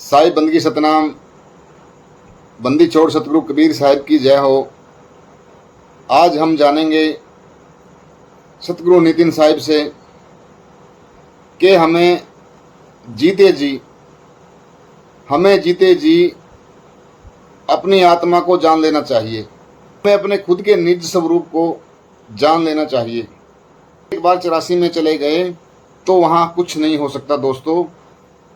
साहिब बंदगी सतनाम, बंदी छोड़ सतगुरु कबीर साहिब की जय हो। आज हम जानेंगे सतगुरु नितिन साहिब से कि हमें जीते जी अपनी आत्मा को जान लेना चाहिए। हमें अपने खुद के निज स्वरूप को जान लेना चाहिए। एक बार 84 में चले गए तो वहाँ कुछ नहीं हो सकता। दोस्तों,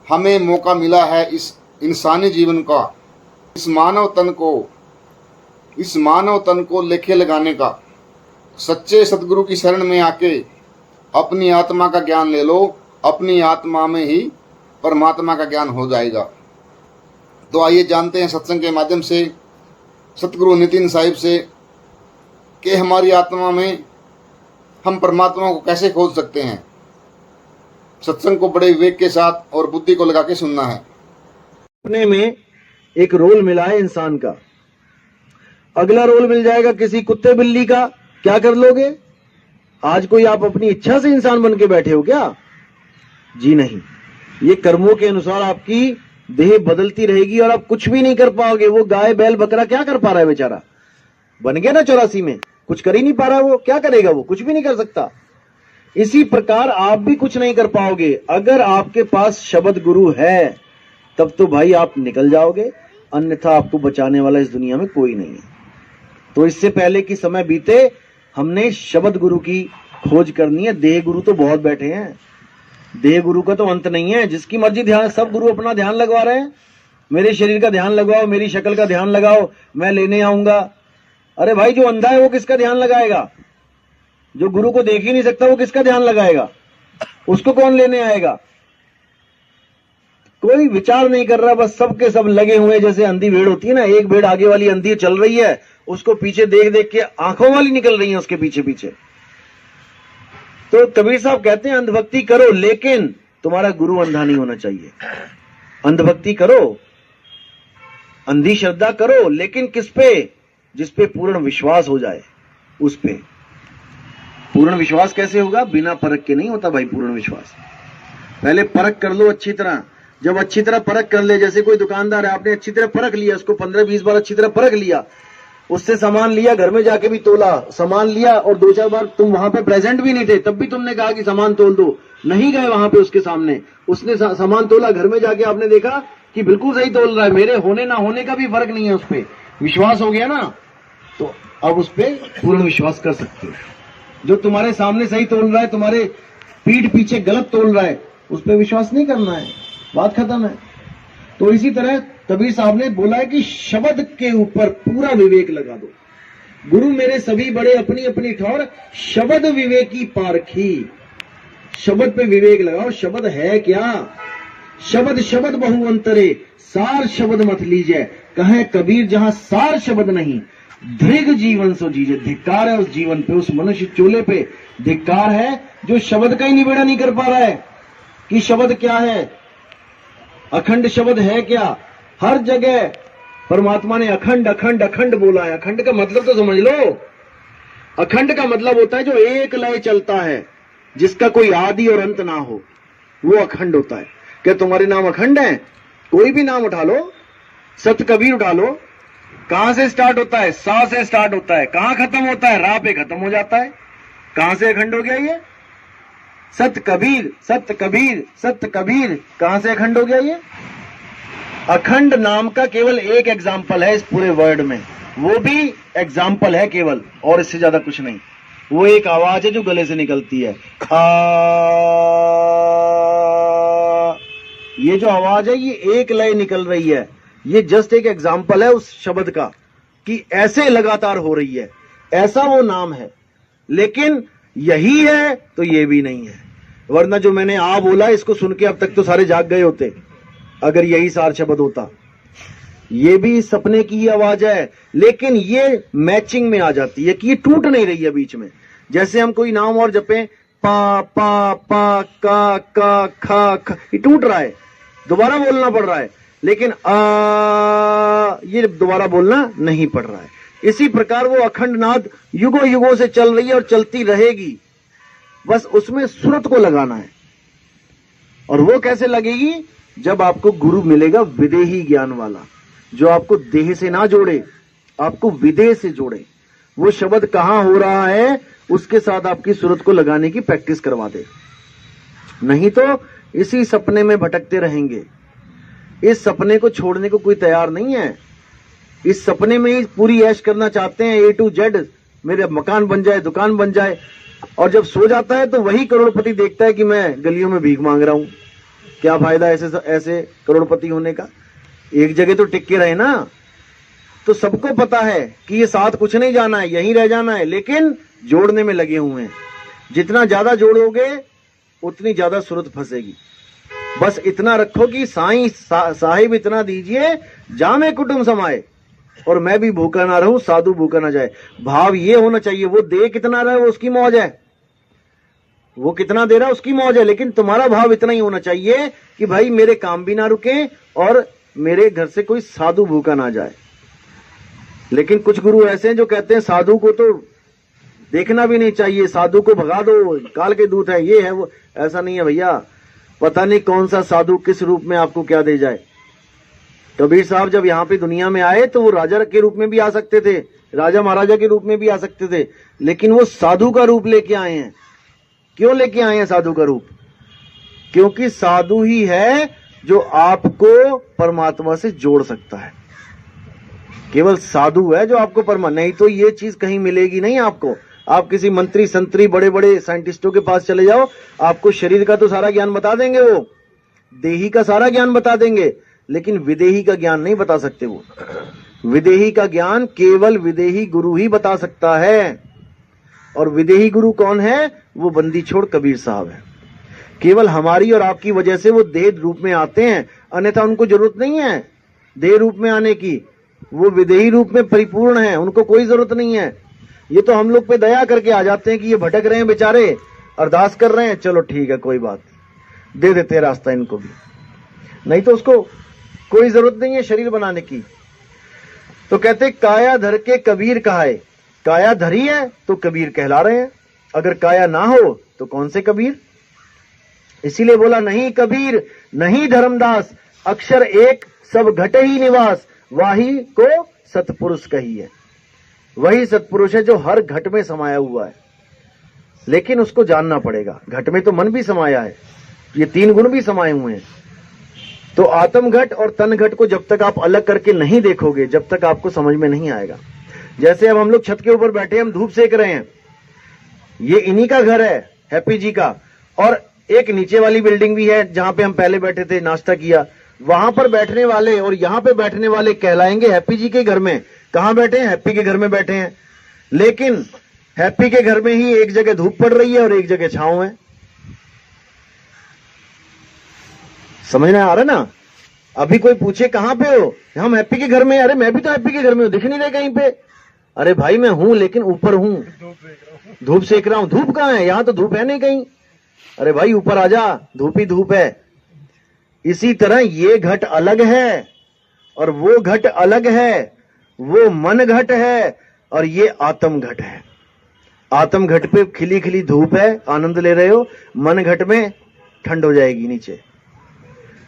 हमें मौका मिला है इस इंसानी जीवन का, इस मानव तन को लेखे लगाने का। सच्चे सतगुरु की शरण में आके अपनी आत्मा का ज्ञान ले लो। अपनी आत्मा में ही परमात्मा का ज्ञान हो जाएगा। तो आइए जानते हैं सत्संग के माध्यम से सतगुरु नितिन साहिब से कि हमारी आत्मा में हम परमात्मा को कैसे खोज सकते हैं। सत्संग को बड़े विवेक के साथ और बुद्धि को लगा के सुनना है। अपने में एक रोल मिला है इंसान का, अगला रोल मिल जाएगा किसी कुत्ते बिल्ली का, क्या कर लोगे? आज कोई आप अपनी इच्छा से इंसान बन के बैठे हो क्या? जी नहीं, ये कर्मों के अनुसार आपकी देह बदलती रहेगी और आप कुछ भी नहीं कर पाओगे। वो गाय बैल बकरा क्या कर पा रहा है बेचारा? बन गया ना 84 में, कुछ कर ही नहीं पा रहा। वो क्या करेगा? वो कुछ भी नहीं कर सकता। इसी प्रकार आप भी कुछ नहीं कर पाओगे। अगर आपके पास शब्द गुरु है तब तो भाई आप निकल जाओगे, अन्यथा आपको बचाने वाला इस दुनिया में कोई नहीं है। तो इससे पहले कि समय बीते हमने शब्द गुरु की खोज करनी है। देह गुरु तो बहुत बैठे हैं, देह गुरु का तो अंत नहीं है। जिसकी मर्जी ध्यान, सब गुरु अपना ध्यान लगवा रहे हैं। मेरे शरीर का ध्यान लगवाओ, मेरी शक्ल का ध्यान लगाओ, मैं लेने आऊंगा। अरे भाई, जो अंधा है वो किसका ध्यान लगाएगा? जो गुरु को देख ही नहीं सकता वो किसका ध्यान लगाएगा? उसको कौन लेने आएगा? कोई विचार नहीं कर रहा, बस सबके सब लगे हुए। जैसे अंधी भेड़ होती है ना, एक भेड़ आगे वाली अंधी चल रही है, उसको पीछे देख देख के आंखों वाली निकल रही है उसके पीछे पीछे। तो कबीर साहब कहते हैं अंधभक्ति करो, लेकिन तुम्हारा गुरु अंधा नहीं होना चाहिए। अंधभक्ति करो, अंधी श्रद्धा करो, लेकिन किस पे? जिस पे पूर्ण विश्वास हो जाए उस पे। पूर्ण विश्वास कैसे होगा? बिना परख के नहीं होता भाई पूर्ण विश्वास। पहले परख कर लो अच्छी तरह। जब अच्छी तरह परख कर ले, जैसे कोई दुकानदार है, आपने अच्छी तरह परख लिया, उसको 15-20 बार अच्छी तरह परख लिया, उससे सामान लिया, घर में जाके भी तोला, सामान लिया और 2-4 बार तुम वहां पे प्रेजेंट भी नहीं थे, तब भी तुमने कहा कि सामान तोल दो, नहीं गए वहां पे उसके सामने, उसने सामान तोला, घर में जाके आपने देखा कि बिल्कुल सही तोल रहा है, मेरे होने ना होने का भी फर्क नहीं है, उस पर विश्वास हो गया ना, तो अब उस पर पूर्ण विश्वास कर सकते हो। जो तुम्हारे सामने सही तोल रहा है, तुम्हारे पीठ पीछे गलत तोल रहा है, उस पर विश्वास नहीं करना है, बात खत्म है। तो इसी तरह कबीर साहब ने बोला है कि शब्द के ऊपर पूरा विवेक लगा दो। गुरु मेरे सभी बड़े अपनी अपनी ठौर, शब्द विवेकी पारखी। शब्द पे विवेक लगाओ। शब्द है क्या? शब्द शब्द बहु अंतरे, सार शब्द मत लीजिए। कहे कबीर जहां सार शब्द नहीं, दृढ़ जीवन सो जीजे। धिक्कार है उस जीवन पे, उस मनुष्य चोले पे धिक्कार है जो शब्द का ही निबेड़ा नहीं कर पा रहा है कि शब्द क्या है, अखंड शब्द है क्या। हर जगह परमात्मा ने अखंड अखंड अखंड बोला है। अखंड का मतलब तो समझ लो। अखंड का मतलब होता है जो एक लय चलता है, जिसका कोई आदि और अंत ना हो, वो अखंड होता है। क्या तुम्हारे नाम अखंड है? कोई भी नाम उठा लो, सत कबीर उठा लो, कहां से स्टार्ट होता है? सा से स्टार्ट होता है। कहां खत्म होता है? रा पे खत्म हो जाता है। कहां से अखंड हो गया ये? सत कबीर सत कबीर सत कबीर, कहां से अखंड हो गया ये? अखंड नाम का केवल एक एग्जाम्पल है इस पूरे वर्ड में, वो भी एग्जाम्पल है केवल, और इससे ज्यादा कुछ नहीं। वो एक आवाज है जो गले से निकलती है, खा। ये जो आवाज है, ये एक लय निकल रही है। ये जस्ट एक एग्जाम्पल है उस शब्द का कि ऐसे लगातार हो रही है, ऐसा वो नाम है। लेकिन यही है तो ये भी नहीं है, वरना जो मैंने आ बोला, इसको सुन के अब तक तो सारे जाग गए होते अगर यही सार शब्द होता। ये भी सपने की ही आवाज है, लेकिन ये मैचिंग में आ जाती है कि ये टूट नहीं रही है बीच में। जैसे हम कोई नाम और जपे, पा पा पा का का खा खा, ये टूट रहा है, दोबारा बोलना पड़ रहा है, लेकिन ये दोबारा बोलना नहीं पड़ रहा है। इसी प्रकार वो अखंड नाद युगों युगों से चल रही है और चलती रहेगी, बस उसमें सुरत को लगाना है। और वो कैसे लगेगी? जब आपको गुरु मिलेगा विदेही ज्ञान वाला, जो आपको देह से ना जोड़े, आपको विदेह से जोड़े। वो शब्द कहां हो रहा है उसके साथ आपकी सूरत को लगाने की प्रैक्टिस करवा दे। नहीं तो इसी सपने में भटकते रहेंगे। इस सपने को छोड़ने को कोई तैयार नहीं है। इस सपने में ही पूरी ऐश करना चाहते हैं, A to Z, मेरे मकान बन जाए, दुकान बन जाए। और जब सो जाता है तो वही करोड़पति देखता है कि मैं गलियों में भीख मांग रहा हूं। क्या फायदा ऐसे करोड़पति होने का? एक जगह तो टिक के रहे ना। तो सबको पता है कि ये साथ कुछ नहीं जाना है, यहीं रह जाना है, लेकिन जोड़ने में लगे हुए हैं। जितना ज्यादा जोड़ोगे उतनी ज्यादा सूरत फंसेगी। बस इतना रखो कि साईं साहिब इतना दीजिए जामे कुटुंब समाए, और मैं भी भूखा ना रहूं, साधु भूखा ना जाए। भाव ये होना चाहिए। वो दे कितना रहा है वो उसकी मौज है, वो कितना दे रहा है उसकी मौज है, लेकिन तुम्हारा भाव इतना ही होना चाहिए कि भाई मेरे काम भी ना रुके और मेरे घर से कोई साधु भूखा ना जाए। लेकिन कुछ गुरु ऐसे हैं जो कहते हैं साधु को तो देखना भी नहीं चाहिए, साधु को भगा दो, काल के दूत है, ये है वो। ऐसा नहीं है भैया। पता नहीं कौन सा साधु किस रूप में आपको क्या दे जाए। कबीर साहब जब यहाँ पे दुनिया में आए तो वो राजा के रूप में भी आ सकते थे, राजा महाराजा के रूप में भी आ सकते थे, लेकिन वो साधु का रूप लेके आए हैं। क्यों लेके आए हैं साधु का रूप? क्योंकि साधु ही है जो आपको परमात्मा से जोड़ सकता है। केवल साधु है जो आपको नहीं तो ये चीज कहीं मिलेगी नहीं आपको। आप किसी मंत्री संतरी बड़े बड़े साइंटिस्टों के पास चले जाओ, आपको शरीर का तो सारा ज्ञान बता देंगे, वो देही का सारा ज्ञान बता देंगे, लेकिन विदेही का ज्ञान नहीं बता सकते। वो विदेही का ज्ञान केवल विदेही गुरु ही बता सकता है। और विदेही गुरु कौन है? वो बंदी छोड़ कबीर साहब है। केवल हमारी और आपकी वजह से वो देह रूप में आते हैं, अन्यथा उनको जरूरत नहीं है देह रूप में आने की। वो विदेही रूप में परिपूर्ण है, उनको कोई जरूरत नहीं है। ये तो हम लोग पे दया करके आ जाते हैं कि ये भटक रहे हैं बेचारे, अरदास कर रहे हैं, चलो ठीक है कोई बात, दे देते हैं रास्ता इनको भी। नहीं तो उसको कोई जरूरत नहीं है शरीर बनाने की। तो कहते काया धर के कबीर कहाए। काया धरी है तो कबीर कहला रहे हैं, अगर काया ना हो तो कौन से कबीर? इसीलिए बोला नहीं कबीर नहीं धर्मदास, अक्षर एक सब घटे ही निवास, वाही को सतपुरुष कही है। वही सतपुरुष है जो हर घट में समाया हुआ है, लेकिन उसको जानना पड़ेगा। घट में तो मन भी समाया है, ये तीन गुण भी समाये हुए हैं। तो आत्म घट और तन घट को जब तक आप अलग करके नहीं देखोगे, जब तक आपको समझ में नहीं आएगा। जैसे अब हम लोग छत के ऊपर बैठे, हम धूप सेक रहे हैं, ये इन्हीं का घर है, हैप्पी जी का। और एक नीचे वाली बिल्डिंग भी है जहां पे हम पहले बैठे थे, नाश्ता किया, वहां पर बैठने वाले और यहां पे बैठने वाले कहलाएंगे हैप्पी जी के घर में। कहां बैठे हैं? हैप्पी के घर में बैठे हैं। लेकिन हैप्पी के घर में ही एक जगह धूप पड़ रही है और एक जगह छांव है। समझना आ रहा ना? अभी कोई पूछे कहां पे हो, हम हैप्पी के घर में। अरे मैं भी तो हैप्पी के घर में हूं, दिख नहीं रहे कहीं पे। अरे भाई मैं हूं लेकिन ऊपर हूं, धूप सेक रहा हूं। धूप कहां है? यहां तो धूप है नहीं कहीं। अरे भाई ऊपर आजा, धूप ही धूप है। इसी तरह ये घट अलग है और वो घट अलग है, वो मन घट है और ये आत्म घट है। आत्म घट पे खिली खिली धूप है, आनंद ले रहे हो, मन घट में ठंड हो जाएगी नीचे।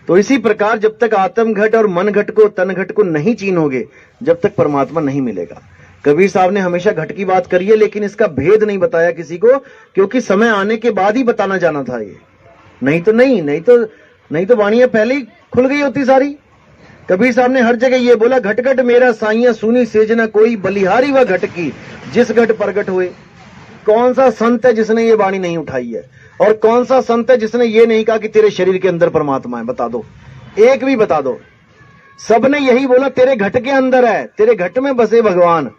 तो इसी प्रकार जब तक आत्म घट और मन घट को, तन घट को नहीं चीनोगे, जब तक परमात्मा नहीं मिलेगा। कबीर साहब ने हमेशा घट की बात करी है, लेकिन इसका भेद नहीं बताया किसी को, क्योंकि समय आने के बाद ही बताना जाना था ये। नहीं तो वाणियां पहले ही खुल गई होती सारी। कबीर साहब ने हर जगह ये बोला, घट घट मेरा साइया सुनी सेज न कोई, बलिहारी व घट की जिस घट प्रगट हुए। कौन सा संत है जिसने ये वाणी नहीं उठाई है? और कौन सा संत है जिसने ये नहीं कहा कि तेरे शरीर के अंदर परमात्मा है? बता दो, एक भी बता दो। सबने यही बोला तेरे घट के अंदर है, तेरे घट में बसे भगवान।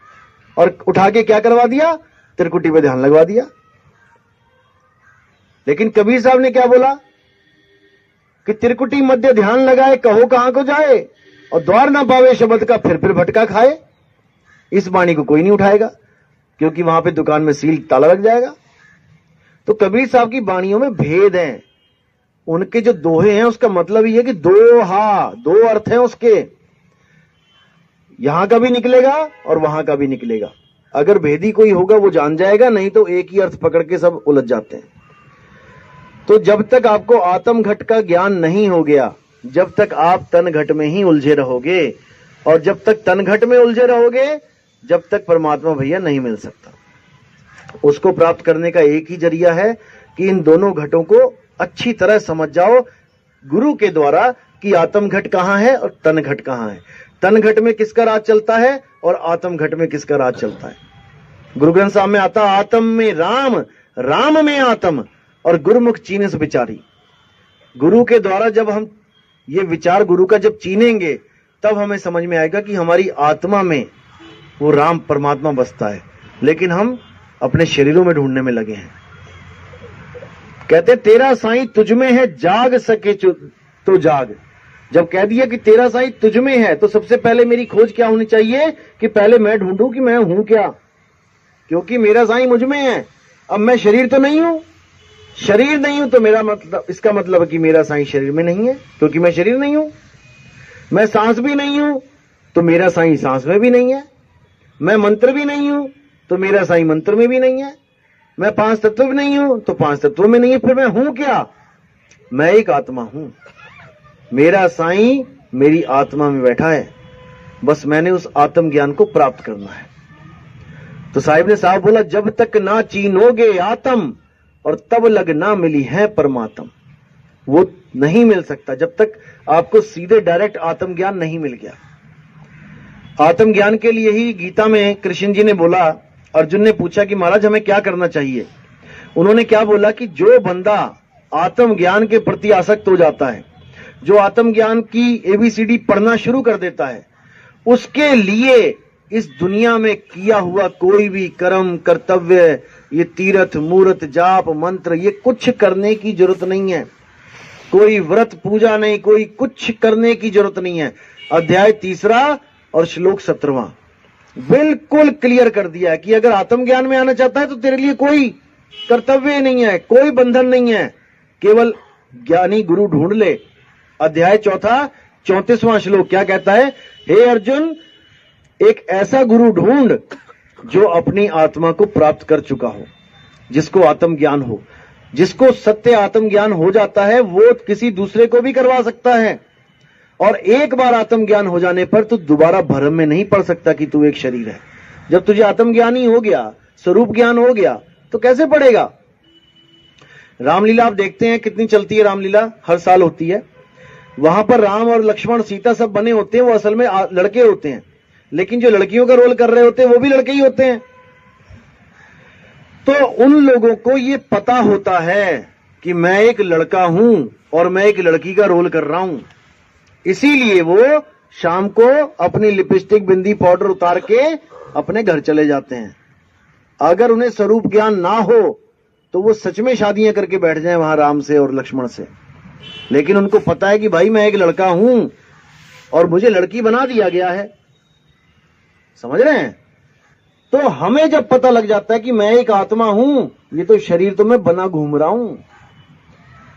और उठा के क्या करवा दिया? त्रिकुटी पे ध्यान लगवा दिया। लेकिन कबीर साहब ने क्या बोला कि त्रिकुटी मध्य ध्यान लगाए, कहो कहां को जाए, और द्वार ना पावे शब्द का फिर भटका खाए। इस वाणी को कोई नहीं उठाएगा, क्योंकि वहां पे दुकान में सील ताला लग जाएगा। तो कबीर साहब की वाणियों में भेद हैं। उनके जो दोहे हैं उसका मतलब ये है कि दो अर्थ हैं उसके, यहां का भी निकलेगा और वहां का भी निकलेगा। अगर भेदी कोई होगा वो जान जाएगा, नहीं तो एक ही अर्थ पकड़ के सब उलझ जाते हैं। तो जब तक आपको आत्म घट का ज्ञान नहीं हो गया, जब तक आप तन घट में ही उलझे रहोगे, और जब तक तन घट में उलझे रहोगे, जब तक परमात्मा भैया नहीं मिल सकता। उसको प्राप्त करने का एक ही जरिया है कि इन दोनों घटों को अच्छी तरह समझ जाओ गुरु के द्वारा कि आत्म घट कहां है और तन घट कहां है। तन घट में किसका राज चलता है और आत्म घट में किसका राज चलता है। गुरु ग्रंथ साहब में आता, आत्म में राम, राम में आत्म, और गुरुमुख चीने से विचारी। गुरु के द्वारा जब हम ये विचार गुरु का जब चीनेंगे, तब हमें समझ में आएगा कि हमारी आत्मा में वो राम परमात्मा बसता है, लेकिन हम अपने शरीरों में ढूंढने में लगे हैं। कहते तेरा साईं तुझ में है, जाग सके तो जाग। जब कह दिया कि तेरा साईं तुझ में है, तो सबसे पहले मेरी खोज क्या होनी चाहिए कि पहले मैं ढूंढूं कि मैं हूं क्या, क्योंकि मेरा साईं मुझ में है। अब मैं शरीर तो नहीं हूं, शरीर नहीं हूं तो मेरा मतलब, इसका मतलब है कि मेरा साईं शरीर में नहीं है, क्योंकि मैं शरीर नहीं हूं। मैं सांस भी नहीं हूं तो मेरा साईं सांस में भी नहीं है। मैं मंत्र भी नहीं हूं तो मेरा साईं मंत्र में भी नहीं है। मैं पांच तत्व भी नहीं हूं तो पांच तत्वों में नहीं है। फिर मैं हूं क्या? मैं एक आत्मा हूं। मेरा साईं मेरी आत्मा में बैठा है, बस मैंने उस आत्म ज्ञान को प्राप्त करना है। तो साहिब ने साहब बोला, जब तक ना चीनोगे आत्म और तब लग ना मिली है परमात्म। वो नहीं मिल सकता जब तक आपको सीधे डायरेक्ट आत्म ज्ञान नहीं मिल गया। आत्म ज्ञान के लिए ही गीता में कृष्ण जी ने बोला, अर्जुन ने पूछा कि महाराज हमें क्या करना चाहिए। उन्होंने क्या बोला कि जो बंदा आत्म ज्ञान के प्रति आसक्त हो जाता है, जो आत्म ज्ञान की एबीसीडी पढ़ना शुरू कर देता है, उसके लिए इस दुनिया में किया हुआ कोई भी कर्म कर्तव्य, ये तीर्थ मूर्त जाप मंत्र, ये कुछ करने की जरूरत नहीं है। कोई व्रत पूजा नहीं, कोई कुछ करने की जरूरत नहीं है। अध्याय 3 और श्लोक 17 बिल्कुल क्लियर कर दिया है कि अगर आत्म ज्ञान में आना चाहता है तो तेरे लिए कोई कर्तव्य नहीं है, कोई बंधन नहीं है, केवल ज्ञानी गुरु ढूंढ ले। अध्याय 4 34वां श्लोक क्या कहता है? हे अर्जुन, एक ऐसा गुरु ढूंढ जो अपनी आत्मा को प्राप्त कर चुका हो, जिसको आत्म ज्ञान हो। जिसको सत्य आत्म ज्ञान हो जाता है वो किसी दूसरे को भी करवा सकता है, और एक बार आत्म ज्ञान हो जाने पर तू दोबारा भ्रम में नहीं पड़ सकता कि तू एक शरीर है। जब तुझे आत्म ज्ञान ही हो गया, स्वरूप ज्ञान हो गया, तो कैसे पड़ेगा? रामलीला आप देखते हैं कितनी चलती है। रामलीला हर साल होती है। वहां पर राम और लक्ष्मण सीता सब बने होते हैं, वो असल में लड़के होते हैं, लेकिन जो लड़कियों का रोल कर रहे होते हैं वो भी लड़के ही होते हैं। तो उन लोगों को ये पता होता है कि मैं एक लड़का हूं और मैं एक लड़की का रोल कर रहा हूं, इसीलिए वो शाम को अपनी लिपस्टिक बिंदी पाउडर उतार के अपने घर चले जाते हैं। अगर उन्हें स्वरूप ज्ञान ना हो तो वो सच में शादियां करके बैठ जाएं वहां राम से और लक्ष्मण से, लेकिन उनको पता है कि भाई मैं एक लड़का हूं और मुझे लड़की बना दिया गया है। समझ रहे हैं? तो हमें जब पता लग जाता है कि मैं एक आत्मा हूं, ये तो शरीर तो मैं बना घूम रहा हूं,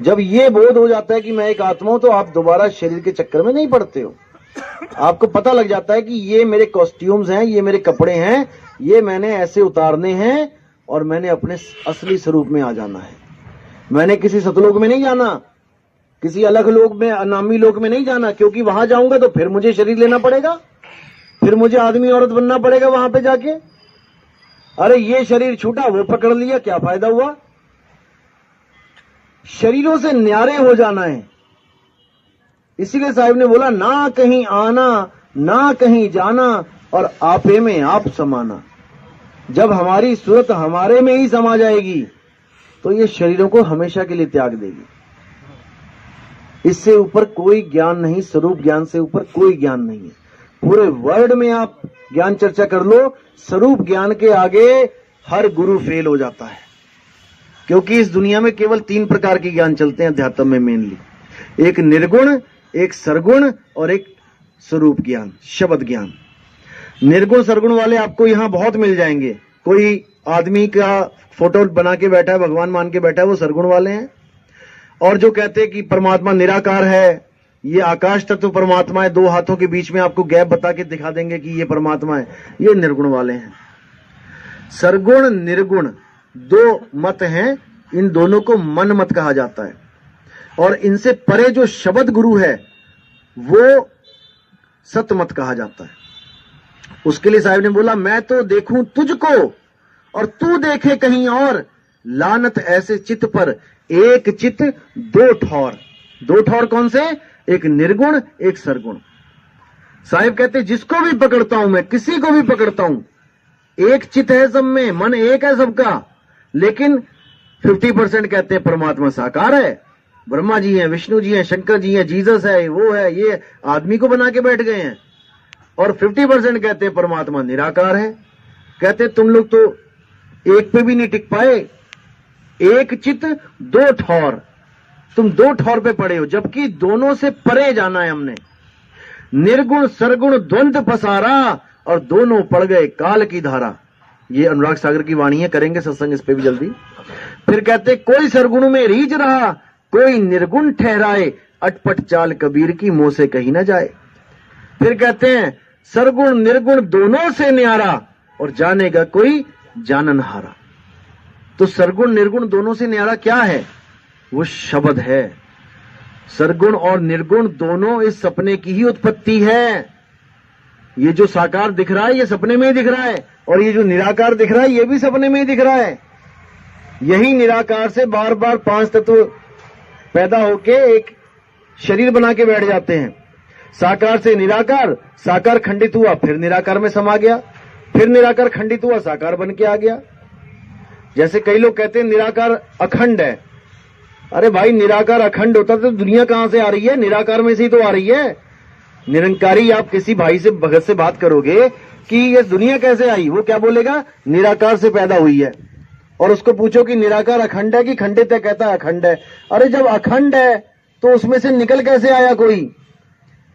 जब ये बोध हो जाता है कि मैं एक आत्मा हूं, तो आप दोबारा शरीर के चक्कर में नहीं पड़ते हो। आपको पता लग जाता है कि ये मेरे कॉस्ट्यूम्स हैं, ये मेरे कपड़े हैं, ये मैंने ऐसे उतारने हैं और मैंने अपने असली स्वरूप में आ जाना है। मैंने किसी सतलोक में नहीं जाना, किसी अलग लोक में, अनामी लोक में नहीं जाना, क्योंकि वहां जाऊंगा तो फिर मुझे शरीर लेना पड़ेगा, फिर मुझे आदमी औरत बनना पड़ेगा वहां पे जाके। अरे ये शरीर छूटा, वो पकड़ लिया, क्या फायदा हुआ? शरीरों से न्यारे हो जाना है। इसीलिए साहिब ने बोला, ना कहीं आना ना कहीं जाना और आपे में आप समाना। जब हमारी सूरत हमारे में ही समा जाएगी तो ये शरीरों को हमेशा के लिए त्याग देगी। इससे ऊपर कोई ज्ञान नहीं, स्वरूप ज्ञान से ऊपर कोई ज्ञान नहीं है। पूरे वर्ल्ड में आप ज्ञान चर्चा कर लो, स्वरूप ज्ञान के आगे हर गुरु फेल हो जाता है, क्योंकि इस दुनिया में केवल 3 प्रकार के ज्ञान चलते हैं अध्यात्म में मेनली। एक निर्गुण, एक सरगुण और एक स्वरूप ज्ञान, शब्द ज्ञान। निर्गुण सरगुण वाले आपको यहां बहुत मिल जाएंगे। कोई आदमी का फोटो बना के बैठा है, भगवान मान के बैठा है, वो सरगुण वाले हैं। और जो कहते हैं कि परमात्मा निराकार है, ये आकाश तत्व परमात्मा है, 2 हाथों के बीच में आपको गैप बता के दिखा देंगे कि ये परमात्मा है, ये निर्गुण वाले हैं। सरगुण निर्गुण 2 मत हैं, इन दोनों को मन मत कहा जाता है। और इनसे परे जो शब्द गुरु है वो सतमत कहा जाता है। उसके लिए साहिब ने बोला, मैं तो देखूं तुझको और तू देखे कहीं और, लानत ऐसे चित पर एक चित दो ठौर। दो ठौर कौन से? एक निर्गुण एक सरगुण। साहिब कहते जिसको भी पकड़ता हूं मैं, किसी को भी पकड़ता हूं, एक चित है सब में, मन एक है सबका, लेकिन 50% कहते हैं परमात्मा साकार है, ब्रह्मा जी हैं, विष्णु जी हैं, शंकर जी हैं, जीसस है, वो है, ये आदमी को बना के बैठ गए हैं। और 50% कहते हैं परमात्मा निराकार है। कहते तुम लोग तो एक पे भी नहीं टिक पाए, एक चित दो ठौर, तुम दो ठौर पे पड़े हो, जबकि दोनों से परे जाना है हमने। निर्गुण सरगुण द्वंद्व पसारा और दोनों पड़ गए काल की धारा। ये अनुराग सागर की वाणी है, करेंगे सत्संग इस पे भी जल्दी। फिर कहते कोई सरगुण में रीझ रहा, कोई निर्गुण ठहराए, अटपट चाल कबीर की मुंह से कहीं ना जाए। फिर कहते हैं सरगुण निर्गुण दोनों से न्यारा, और जानेगा कोई जानन हारा। तो सरगुण निर्गुण दोनों से न्यारा क्या है? वो शब्द है। सरगुण और निर्गुण दोनों इस सपने की ही उत्पत्ति है। ये जो साकार दिख रहा है ये सपने में ही दिख रहा है, और ये जो निराकार दिख रहा है ये भी सपने में ही दिख रहा है। यही निराकार से बार बार पांच तत्व पैदा होके एक शरीर बना के बैठ जाते हैं। साकार से निराकार, साकार खंडित हुआ, फिर निराकार में समा गया, फिर निराकार खंडित हुआ, साकार बन के आ गया। जैसे कई लोग कहते हैं निराकार अखंड है। अरे भाई, निराकार अखंड होता तो दुनिया कहां से आ रही है? निराकार में से ही तो आ रही है। निरंकारी आप किसी भाई से भगत से बात करोगे कि ये दुनिया कैसे आई, वो क्या बोलेगा? निराकार से पैदा हुई है। और उसको पूछो कि निराकार अखंड है कि खंडित है, कहता है अखंड है। अरे जब अखंड है तो उसमें से निकल कैसे आया कोई?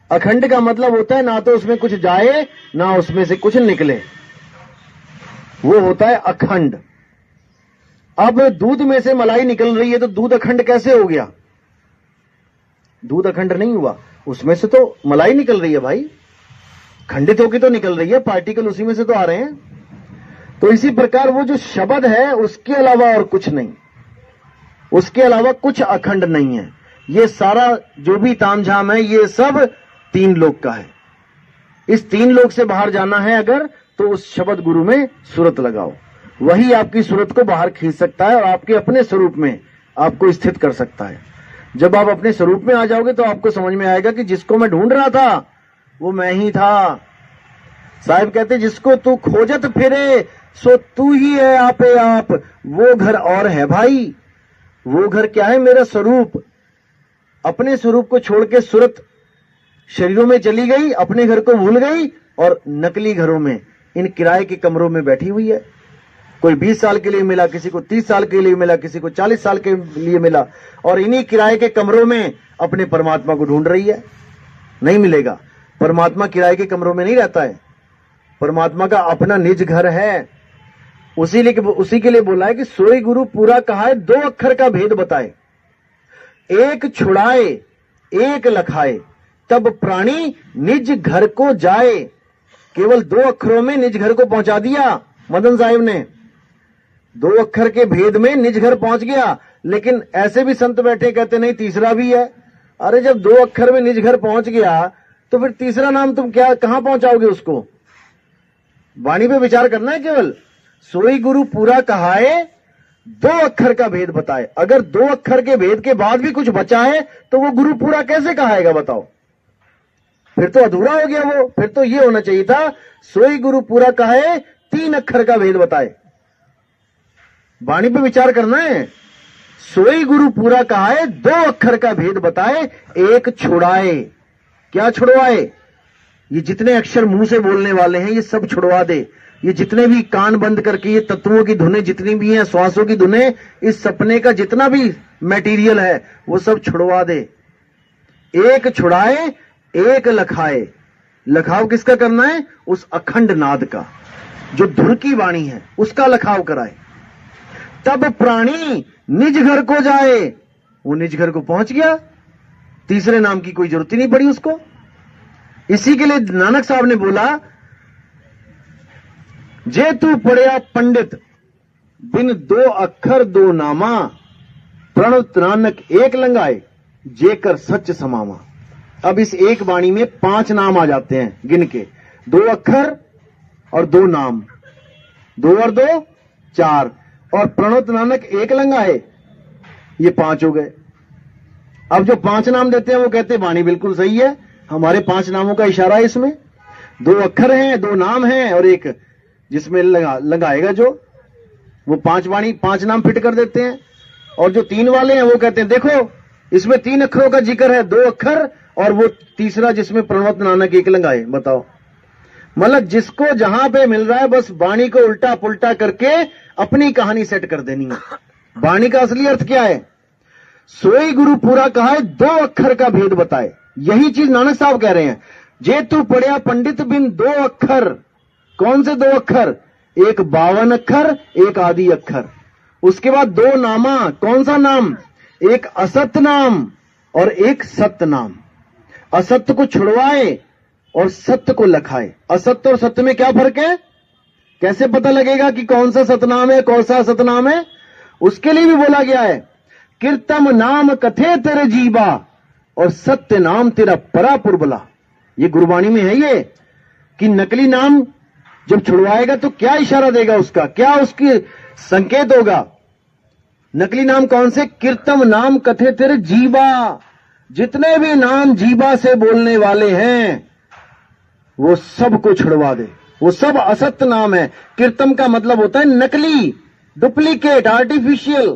अखंड का मतलब होता है ना तो उसमें कुछ जाए ना उसमें से कुछ निकले, वो होता है अखंड। अब दूध में से मलाई निकल रही है तो दूध अखंड कैसे हो गया? दूध अखंड नहीं हुआ, उसमें से तो मलाई निकल रही है भाई, खंडित होकर तो निकल रही है, पार्टिकल उसी में से तो आ रहे हैं। तो इसी प्रकार वो जो शब्द है उसके अलावा और कुछ नहीं, उसके अलावा कुछ अखंड नहीं है। ये सारा जो भी तामझाम है ये सब तीन लोक का है। इस तीन लोक से बाहर जाना है अगर, तो उस शब्द गुरु में सूरत लगाओ, वही आपकी सूरत को बाहर खींच सकता है और आपके अपने स्वरूप में आपको स्थित कर सकता है। जब आप अपने स्वरूप में आ जाओगे तो आपको समझ में आएगा कि जिसको मैं ढूंढ रहा था वो मैं ही था। साहिब कहते जिसको तू खोजत फिरे सो तू ही है आपे आप, वो घर और है भाई। वो घर क्या है? मेरा स्वरूप। अपने स्वरूप को छोड़ के सूरत शरीरों में चली गई, अपने घर को भूल गई और नकली घरों में, इन किराए के कमरों में बैठी हुई है। कोई 20 साल के लिए मिला, किसी को 30 साल के लिए मिला, किसी को 40 साल के लिए मिला, और इन्हीं किराए के कमरों में अपने परमात्मा को ढूंढ रही है। नहीं मिलेगा। परमात्मा किराए के कमरों में नहीं रहता है, परमात्मा का अपना निज घर है। उसी के लिए बोला है कि सोई गुरु पूरा कहा है, दो अक्षर का भेद बताए, एक छुड़ाए एक लखाए, तब प्राणी निज घर को जाए। केवल दो अक्षरों में निज घर को पहुंचा दिया मदन साहिब ने, दो अक्षर के भेद में निज घर पहुंच गया। लेकिन ऐसे भी संत बैठे कहते नहीं तीसरा भी है। अरे जब दो अक्षर में निज घर पहुंच गया तो फिर तीसरा नाम तुम क्या कहां पहुंचाओगे उसको? वाणी पे विचार करना है केवल। सोई गुरु पूरा कहाए, दो अक्षर का भेद बताए। अगर दो अक्षर के भेद के बाद भी कुछ बचा है तो वो गुरु पूरा कैसे कहाएगा बताओ? फिर तो अधूरा हो गया वो। फिर तो ये होना चाहिए था, सोई गुरु पूरा कहाए, तीन अक्षर का भेद बताए। वाणी पे विचार करना है। सोई गुरु पूरा कहाए, दो अक्षर का भेद बताए, एक छुड़ाए। क्या छुड़वाए? ये जितने अक्षर मुंह से बोलने वाले हैं ये सब छुड़वा दे। ये जितने भी कान बंद करके ये तत्वों की धुनें जितनी भी हैं, श्वासों की धुनें, इस सपने का जितना भी मटेरियल है वो सब छुड़वा दे। एक छुड़ाए एक लखाए। लखाव किसका करना है? उस अखंड नाद का, जो धुर की वाणी है उसका लखाव कराए। तब प्राणी निज घर को जाए। वो निज घर को पहुंच गया, तीसरे नाम की कोई जरूरत ही नहीं पड़ी उसको। इसी के लिए नानक साहब ने बोला, जे तू पढ़िया पंडित बिन दो अक्षर दो नामा, प्रणत नानक एक लंगाए, जेकर सच समामा। अब इस एक वाणी में 5 नाम आ जाते हैं गिन के, 2 अक्षर और 2 नाम, 2 और 2 4, और प्रणव नानक एक लंगा है, ये 5 हो गए। अब जो 5 नाम देते हैं वो कहते हैं वाणी बिल्कुल सही है, हमारे 5 नामों का इशारा है इसमें, 2 अक्षर हैं, 2 नाम हैं और एक जिसमें लगाएगा जो, वो 5 वाणी 5 नाम फिट कर देते हैं। और जो 3 वाले हैं वो कहते हैं देखो इसमें 3 अक्षरों का जिक्र है, 2 अक्षर और वो तीसरा जिसमें प्रणव नानक एक लंगाए। बताओ, मतलब जिसको जहां पे मिल रहा है बस वाणी को उल्टा पुल्टा करके अपनी कहानी सेट कर देनी है। वाणी का असली अर्थ क्या है? सोई गुरु पूरा कहा है, 2 अक्षर का भेद बताए। यही चीज नानक साहब कह रहे हैं, जे तू पढ़िया पंडित बिन 2 अक्षर। कौन से 2 अक्षर? एक 52 अक्षर, एक आदि अक्षर। उसके बाद 2 नामा। कौन सा नाम? एक असत नाम और एक सत्य नाम। असत्य को छुड़वाए और सत्य को लखाए। असत्य और सत्य में क्या फर्क है? कैसे पता लगेगा कि कौन सा सतनाम है कौन सा असतनाम है? उसके लिए भी बोला गया है, कीर्तम नाम कथे तेरे जीवा और सत्य नाम तेरा परापुर बला। ये गुरबाणी में है ये, कि नकली नाम जब छुड़वाएगा तो क्या इशारा देगा उसका, क्या उसकी संकेत होगा? नकली नाम कौन से? कीर्तम नाम कथे तेरे जीवा। जितने भी नाम जीवा से बोलने वाले हैं वो सब को छुड़वा दे, वो सब असत्य नाम है। कीर्तम का मतलब होता है नकली, डुप्लीकेट, आर्टिफिशियल।